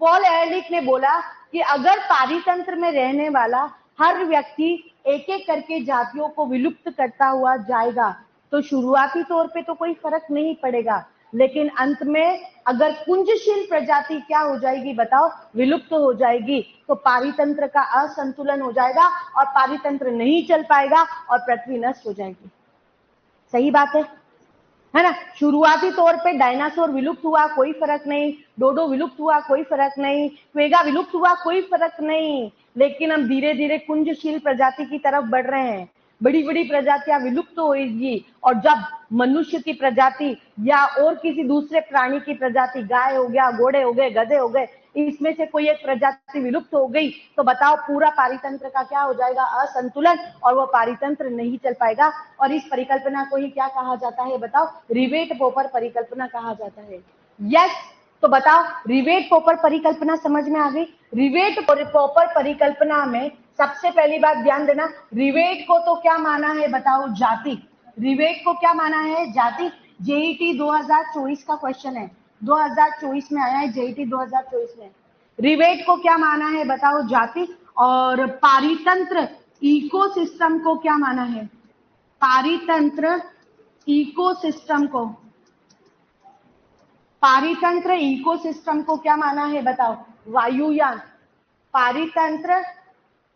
पॉल एहरलिक ने बोला कि अगर पारितंत्र में रहने वाला हर व्यक्ति एक एक करके जातियों को विलुप्त करता हुआ जाएगा, तो शुरुआती तौर पे तो कोई फर्क नहीं पड़ेगा, लेकिन अंत में अगर कुंजशील प्रजाति क्या हो जाएगी बताओ, विलुप्त हो जाएगी, तो पारितंत्र का असंतुलन हो जाएगा, और पारितंत्र नहीं चल पाएगा, और पृथ्वी नष्ट हो जाएगी। सही बात है ना। शुरुआती तौर पे डायनासोर विलुप्त हुआ, कोई फर्क नहीं, डोडो विलुप्त हुआ, कोई फर्क नहीं, क्वेगा विलुप्त हुआ, कोई फर्क नहीं, लेकिन हम धीरे धीरे कुंजशील प्रजाति की तरफ बढ़ रहे हैं, बड़ी बड़ी प्रजातियां विलुप्त होगी, और जब मनुष्य की प्रजाति या और किसी दूसरे प्राणी की प्रजाति, गाय हो गया, घोड़े हो गए, गधे हो गए, इसमें से कोई एक प्रजाति विलुप्त हो गई, तो बताओ पूरा पारितंत्र का क्या हो जाएगा, असंतुलन, और वो पारितंत्र नहीं चल पाएगा। और इस परिकल्पना को ही क्या कहा जाता है बताओ, रिवेट पोपर परिकल्पना कहा जाता है। यस, तो बताओ रिवेट पोपर परिकल्पना समझ में आ गई। रिवेट पोपर परिकल्पना में सबसे पहली बात ध्यान देना, रिवेट को तो क्या माना है बताओ, जाति। रिवेट को क्या माना है, जाति। जेईटी 2024 का क्वेश्चन है, 2024 में आया है जेईटी 2024 में। रिवेट को क्या माना है बताओ, जाति। और पारितंत्र इकोसिस्टम को क्या माना है, पारितंत्र इकोसिस्टम को, पारितंत्र इकोसिस्टम को क्या माना है बताओ, वायुयान। पारितंत्र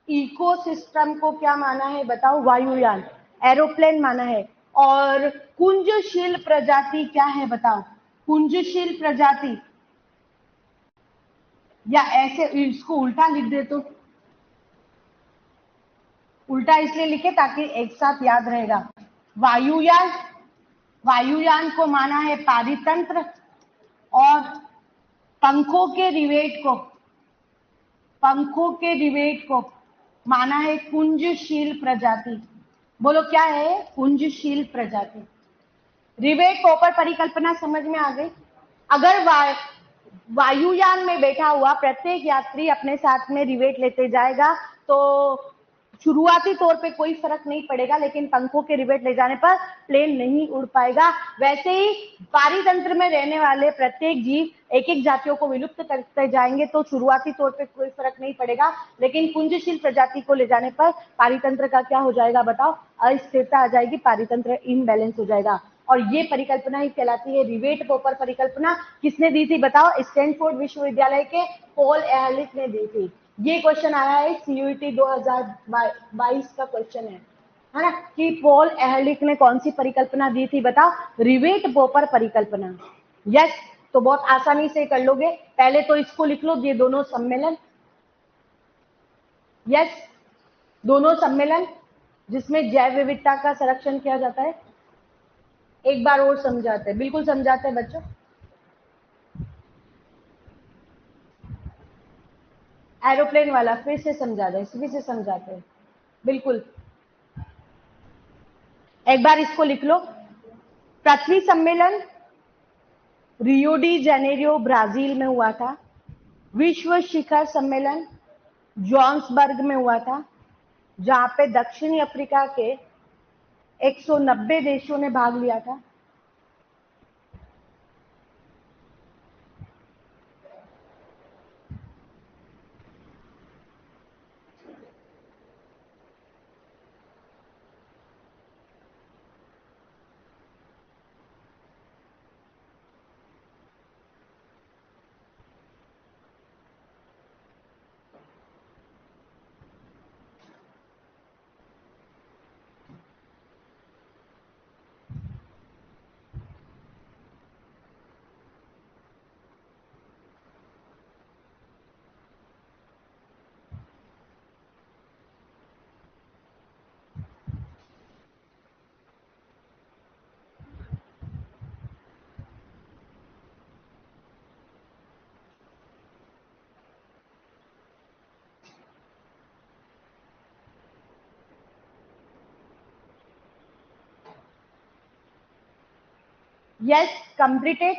इकोसिस्टम को क्या माना है बताओ, वायुयान, एरोप्लेन माना है। और कुंजशील प्रजाति क्या है बताओ, कुंजशील प्रजाति, या ऐसे इसको उल्टा लिख दे तो, उल्टा इसलिए लिखे ताकि एक साथ याद रहेगा। वायुयान, वायुयान को माना है पारितंत्र, और पंखों के रिवेट को, पंखों के रिवेट को माना है कुंजशील प्रजाति। बोलो क्या है, कुंजशील प्रजाति। रिवेट पोपर परिकल्पना समझ में आ गई। अगर वायुयान में बैठा हुआ प्रत्येक यात्री अपने साथ में रिवेट लेते जाएगा तो शुरुआती तौर पे कोई फर्क नहीं पड़ेगा, लेकिन पंखों के रिवेट ले जाने पर प्लेन नहीं उड़ पाएगा। वैसे ही पारितंत्र में रहने वाले प्रत्येक जीव एक एक जातियों को विलुप्त करते जाएंगे तो शुरुआती तौर पे कोई फर्क नहीं पड़ेगा, लेकिन कुंजशील प्रजाति को ले जाने पर पारितंत्र का क्या हो जाएगा बताओ, अस्थिरता आ जाएगी, पारितंत्र इनबैलेंस हो जाएगा। और ये परिकल्पना ही कहलाती है रिवेट पोपर परिकल्पना। किसने दी थी बताओ, स्टैनफोर्ड विश्वविद्यालय के पॉल एहरलिच ने दी थी। ये क्वेश्चन आया है सीयूईटी 2022 का क्वेश्चन है ना, कि पॉल एहरलिच ने कौन सी परिकल्पना दी थी बताओ, रिवेट पोपर परिकल्पना। यस, तो बहुत आसानी से कर लोगे। पहले तो इसको लिख लो, ये दोनों सम्मेलन, यस, दोनों सम्मेलन जिसमें जैव विविधता का संरक्षण किया जाता है। एक बार और समझाते हैं, बिल्कुल समझाते हैं बच्चों। एरोप्लेन वाला फिर से समझा दे, फिर से समझाते हैं, बिल्कुल। एक बार इसको लिख लो। पृथ्वी सम्मेलन रियो डी जेनेरियो ब्राजील में हुआ था। विश्व शिखर सम्मेलन जोहान्सबर्ग में हुआ था, जहां पे दक्षिणी अफ्रीका के 190 देशों ने भाग लिया था। यस, कंप्लीटेड,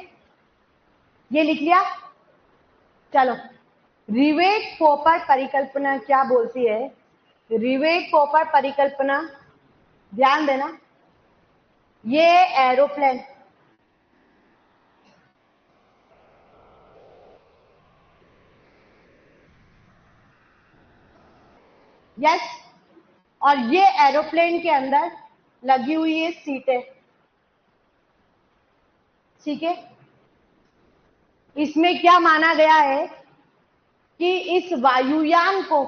ये लिख लिया। चलो, रिवेट पोपर परिकल्पना क्या बोलती है, रिवेट पोपर परिकल्पना, ध्यान देना, ये एरोप्लेन, यस, और ये एरोप्लेन के अंदर लगी हुई है सीटें, ठीक है। इसमें क्या माना गया है कि इस वायुयान को,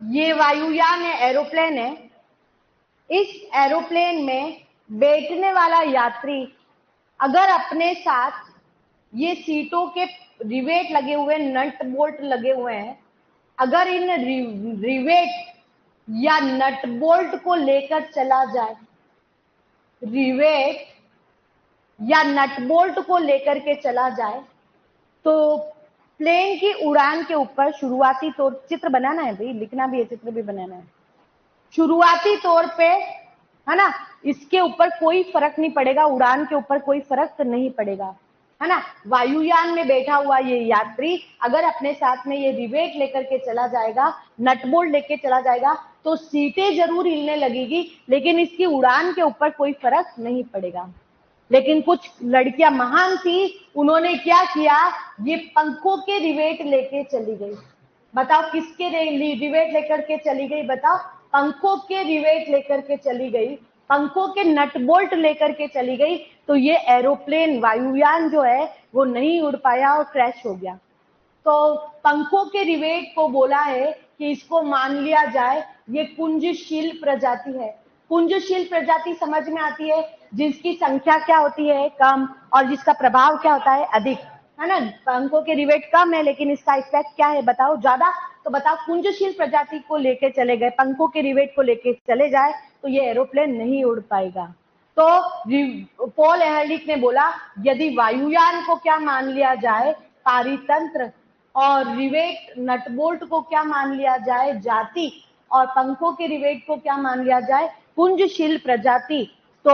ये वायुयान है, एरोप्लेन है, इस एरोप्लेन में बैठने वाला यात्री अगर अपने साथ ये सीटों के रिवेट लगे हुए, नट बोल्ट लगे हुए हैं, अगर इन रिवेट या नट बोल्ट को लेकर चला जाए, रिवेट या नट बोल्ट को लेकर के चला जाए, तो प्लेन की उड़ान के ऊपर शुरुआती तौर, चित्र बनाना है भाई, लिखना भी है, चित्र भी बनाना है, शुरुआती तौर पे, है ना, इसके ऊपर कोई फर्क नहीं पड़ेगा, उड़ान के ऊपर कोई फर्क नहीं पड़ेगा। है ना। वायुयान में बैठा हुआ ये यात्री अगर अपने साथ में ये रिवेट लेकर के चला जाएगा, नट बोल्ट लेके चला जाएगा, तो सीटें जरूर हिलने लगेगी, लेकिन इसकी उड़ान के ऊपर कोई फर्क नहीं पड़ेगा। लेकिन कुछ लड़कियां महान थी, उन्होंने क्या किया, ये पंखों के रिवेट लेके चली गई। बताओ किसके रिवेट लेकर के चली गई, बताओ। पंखों के रिवेट लेकर के चली गई, पंखों के नट बोल्ट लेकर के चली गई। तो ये एरोप्लेन वायुयान जो है वो नहीं उड़ पाया और क्रैश हो गया। तो पंखों के रिवेट को बोला है कि इसको मान लिया जाए ये कुंजशील प्रजाति है। कुंजशील प्रजाति समझ में आती है, जिसकी संख्या क्या होती है, कम, और जिसका प्रभाव क्या होता है, अधिक, है ना। पंखों के रिवेट कम है लेकिन इसका इफेक्ट क्या है, बताओ, ज्यादा। तो बताओ कुंजशील प्रजाति को लेके चले गए, पंखों के रिवेट को लेके चले जाए तो ये एरोप्लेन नहीं उड़ पाएगा। तो पॉल एहरलिच ने बोला यदि वायुयान को क्या मान लिया जाए, पारितंत्र, और रिवेट नटबोल्ट को क्या मान लिया जाए, जाति, और पंखों के रिवेट को क्या मान लिया जाए, कुंजशील प्रजाति। तो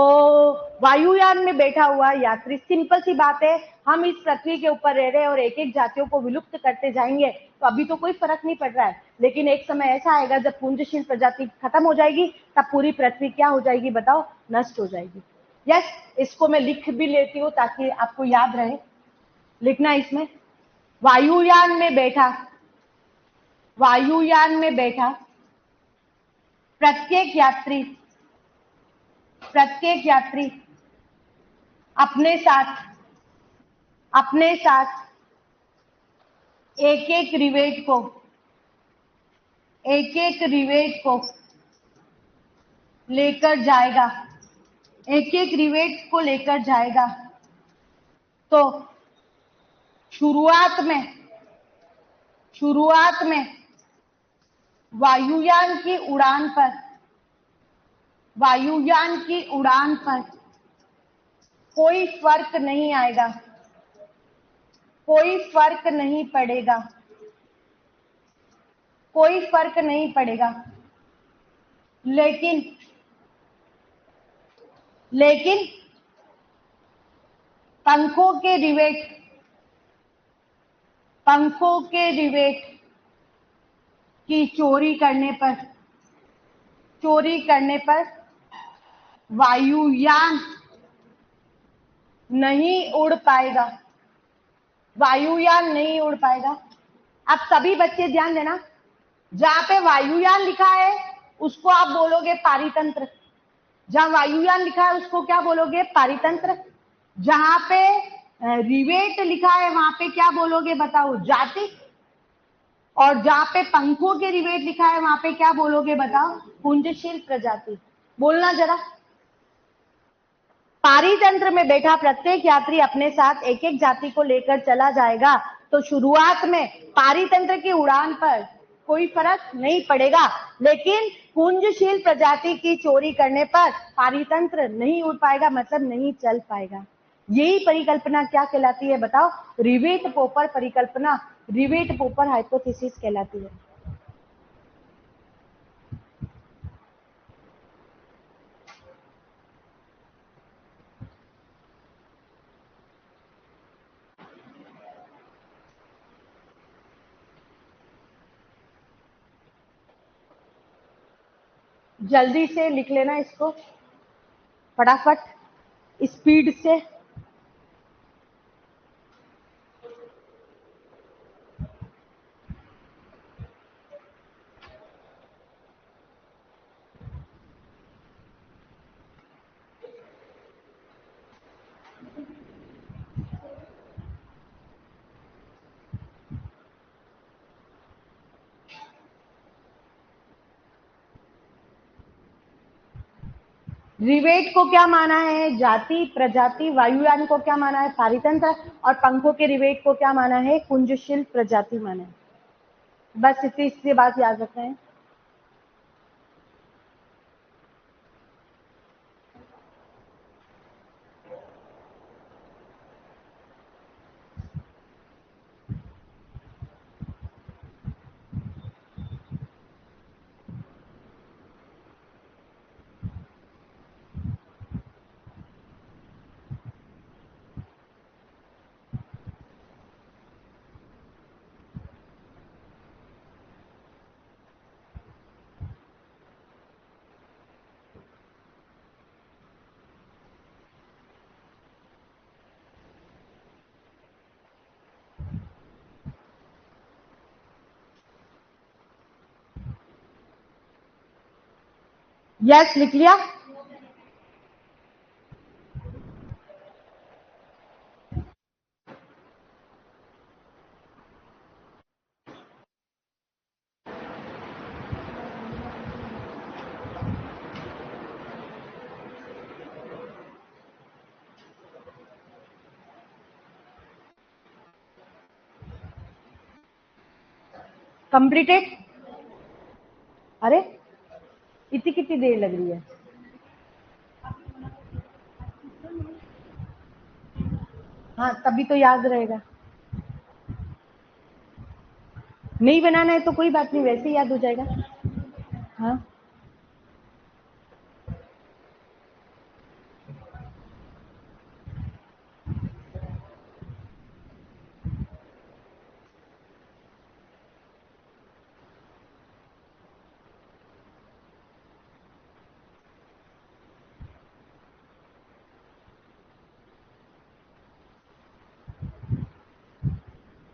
वायुयान में बैठा हुआ यात्री, सिंपल सी बात है, हम इस पृथ्वी के ऊपर रह रहे हैं और एक एक जातियों को विलुप्त करते जाएंगे, तो अभी तो कोई फर्क नहीं पड़ रहा है, लेकिन एक समय ऐसा आएगा जब कुंजशील प्रजाति खत्म हो जाएगी, तब पूरी पृथ्वी क्या हो जाएगी, बताओ, नष्ट हो जाएगी। यस, इसको मैं लिख भी लेती हूँ ताकि आपको याद रहे, लिखना इसमें। वायुयान में बैठा, वायुयान में बैठा प्रत्येक यात्री, प्रत्येक यात्री अपने साथ, अपने साथ एक एक रिवेट को, एक एक रिवेट को लेकर जाएगा, एक एक रिवेट को लेकर जाएगा। तो शुरुआत में, शुरुआत में वायुयान की उड़ान पर, वायुयान की उड़ान पर कोई फर्क नहीं आएगा, कोई फर्क नहीं पड़ेगा, कोई फर्क नहीं पड़ेगा। लेकिन, लेकिन पंखों के रिवेट, पंखों के रिवेट की चोरी करने पर, चोरी करने पर वायुयान नहीं उड़ पाएगा, वायुयान नहीं उड़ पाएगा। अब सभी बच्चे ध्यान देना, जहां पे वायुयान लिखा है उसको आप बोलोगे पारितंत्र, जहां वायुयान लिखा है उसको क्या बोलोगे, पारितंत्र। जहां पे रिवेट लिखा है वहां पे क्या बोलोगे, बताओ, जाति। और जहां पे पंखों के रिवेट लिखा है वहां पे क्या बोलोगे, बताओ, कुंजशील प्रजाति। बोलना जरा। पारितंत्र में बैठा प्रत्येक यात्री अपने साथ एक एक जाति को लेकर चला जाएगा। तो शुरुआत में पारितंत्र की उड़ान पर कोई फर्क नहीं पड़ेगा, लेकिन कुंजशील प्रजाति की चोरी करने पर पारितंत्र नहीं उड़ पाएगा, मतलब नहीं चल पाएगा। यही परिकल्पना क्या कहलाती है, बताओ, रिवेट पोपर परिकल्पना, रिवेट पोपर हाइपोथेसिस कहलाती है। जल्दी से लिख लेना इसको, फटाफट, स्पीड से। रिवेट को क्या माना है, जाति, प्रजाति। वायुयान को क्या माना है, पारितंत्र। और पंखों के रिवेट को क्या माना है, कुंजशील प्रजाति माना है। बस इतनी सी बात याद रखना है। यस लिख लिया। कंप्लीटेड। अरे इतनी कितनी देर लग रही है? हाँ तभी तो याद रहेगा। नहीं बनाना है तो कोई बात नहीं, वैसे ही याद हो जाएगा। हाँ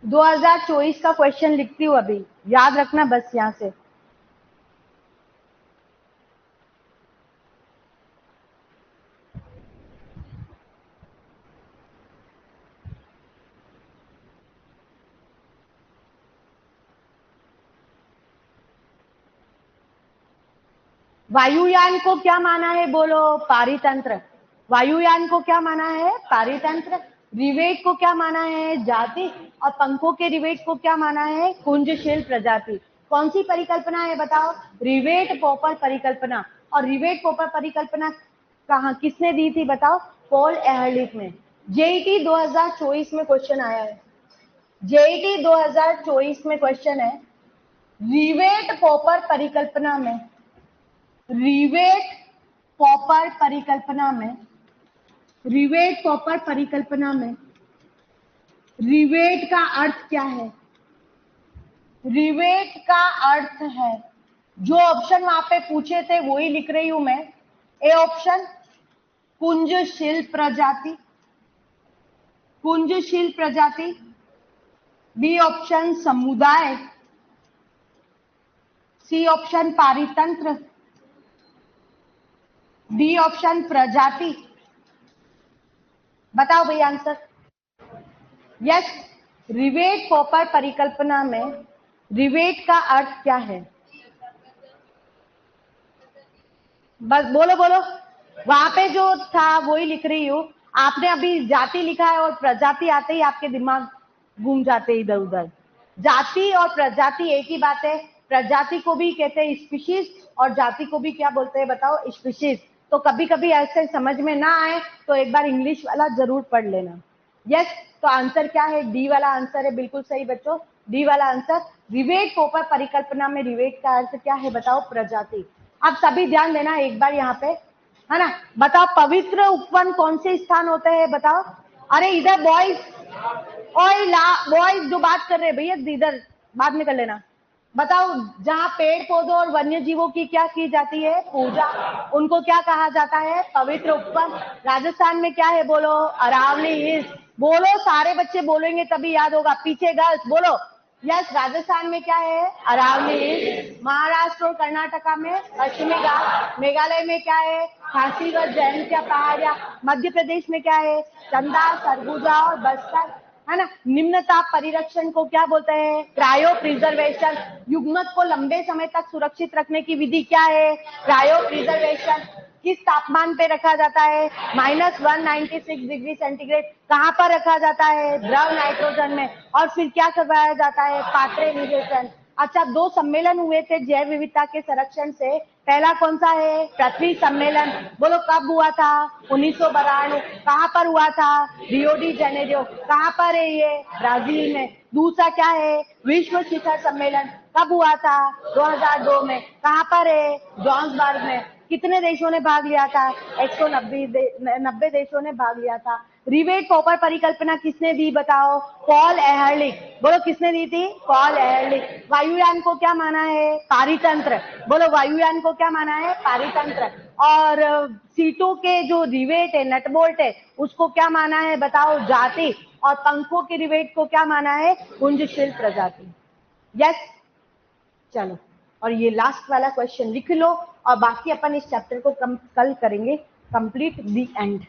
2024 का क्वेश्चन लिखती हूँ अभी, याद रखना बस यहाँ से। वायुयान को क्या माना है बोलो? पारितंत्र। वायुयान को क्या माना है? पारितंत्र। रिवेट को क्या माना है? जाति। और पंखों के रिवेट को क्या माना है? कुंजशील प्रजाति। कौन सी परिकल्पना है बताओ? रिवेट पॉपर परिकल्पना। और रिवेट पॉपर परिकल्पना कहाँ किसने दी थी बताओ? पॉल एहरलिख ने। जेईटी 2024 में क्वेश्चन आया है। जेईटी 2024 में क्वेश्चन है, रिवेट पॉपर परिकल्पना में, रिवेट पॉपर परिकल्पना में, रिवेट पॉपर परिकल्पना में रिवेट का अर्थ क्या है? रिवेट का अर्थ है, जो ऑप्शन वहां पे पूछे थे वही लिख रही हूं मैं। ए ऑप्शन कुंजशील प्रजाति, कुंजशील प्रजाति। बी ऑप्शन समुदाय। सी ऑप्शन पारितंत्र। डी ऑप्शन प्रजाति। बताओ भैया आंसर। यस, रिवेट पॉपर परिकल्पना में रिवेट का अर्थ क्या है? बस बोलो बोलो। वहां पे जो था वही लिख रही हूँ। आपने अभी जाति लिखा है और प्रजाति आते ही आपके दिमाग घूम जाते इधर उधर। जाति और प्रजाति एक ही बात है। प्रजाति को भी कहते हैं स्पीशीज और जाति को भी क्या बोलते हैं बताओ? स्पीशीज। तो कभी कभी ऐसे समझ में ना आए तो एक बार इंग्लिश वाला जरूर पढ़ लेना। यस, तो आंसर क्या है? डी वाला आंसर है, बिल्कुल सही बच्चों, डी वाला आंसर। रिवेट पॉपर परिकल्पना में रिवेट का अर्थ क्या है बताओ? प्रजाति। आप सभी ध्यान देना एक बार यहाँ पे, है ना? बताओ पवित्र उपवन कौन से स्थान होते हैं बताओ? अरे इधर बॉयज और बॉयज जो बात कर रहे हैं भैया इधर बाद में कर लेना। बताओ जहाँ पेड़ पौधों और वन्य जीवों की क्या की जाती है? पूजा। उनको क्या कहा जाता है? पवित्र उपवन। राजस्थान में क्या है बोलो? अरावली हिल्स। बोलो, सारे बच्चे बोलेंगे तभी याद होगा। पीछे गर्ल्स बोलो। यस, राजस्थान में क्या है? अरावली हिल्स। महाराष्ट्र और कर्नाटका में पश्चिमी घाट। मेघालय में क्या है? खासीगढ़ जैन पहाड़िया। मध्य प्रदेश में क्या है? चंदा, सरगुजा और बस्तर, है ना? निम्न ताप परिरक्षण को क्या बोलते हैं? Cryo preservation. युग्मक को लंबे समय तक सुरक्षित रखने की विधि क्या है? Cryo preservation. किस तापमान पे रखा जाता है? -196 डिग्री सेंटीग्रेड। कहाँ पर रखा जाता है? द्रव नाइट्रोजन में। और फिर क्या करवाया जाता है? पात्रेनिजेशन। अच्छा, 2 सम्मेलन हुए थे जैव विविधता के संरक्षण से। पहला कौन सा है? पृथ्वी सम्मेलन। बोलो कब हुआ था? 1992। कहाँ पर हुआ था? Rio de Janeiro. कहाँ पर है ये? ब्राजील में। दूसरा क्या है? विश्व शिखर सम्मेलन। कब हुआ था? 2002 में। कहाँ पर है? जोहान्सबर्ग में। कितने देशों ने भाग लिया था? 190 देशों ने भाग लिया था। रिवेट पॉपर परिकल्पना किसने दी बताओ? पॉल एहरलिख। बोलो किसने दी थी? पॉल एहरलिख। वायुयान को क्या माना है? पारितंत्र। बोलो वायुयान को क्या माना है? पारितंत्र। और सीटों के जो रिवेट है, नट बोल्ट है, उसको क्या माना है बताओ? जाति। और पंखों के रिवेट को क्या माना है? कुंजशील प्रजाति। यस, चलो और ये लास्ट वाला क्वेश्चन लिख लो। और बाकी अपन इस चैप्टर को कल करेंगे कंप्लीट द एंड।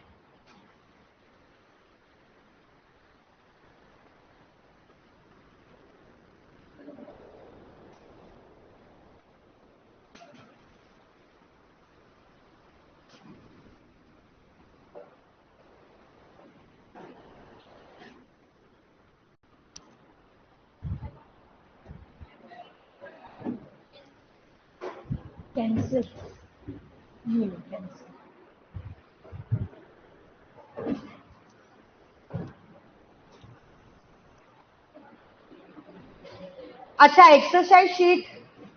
कैंसर अच्छा, एक्सरसाइज शीट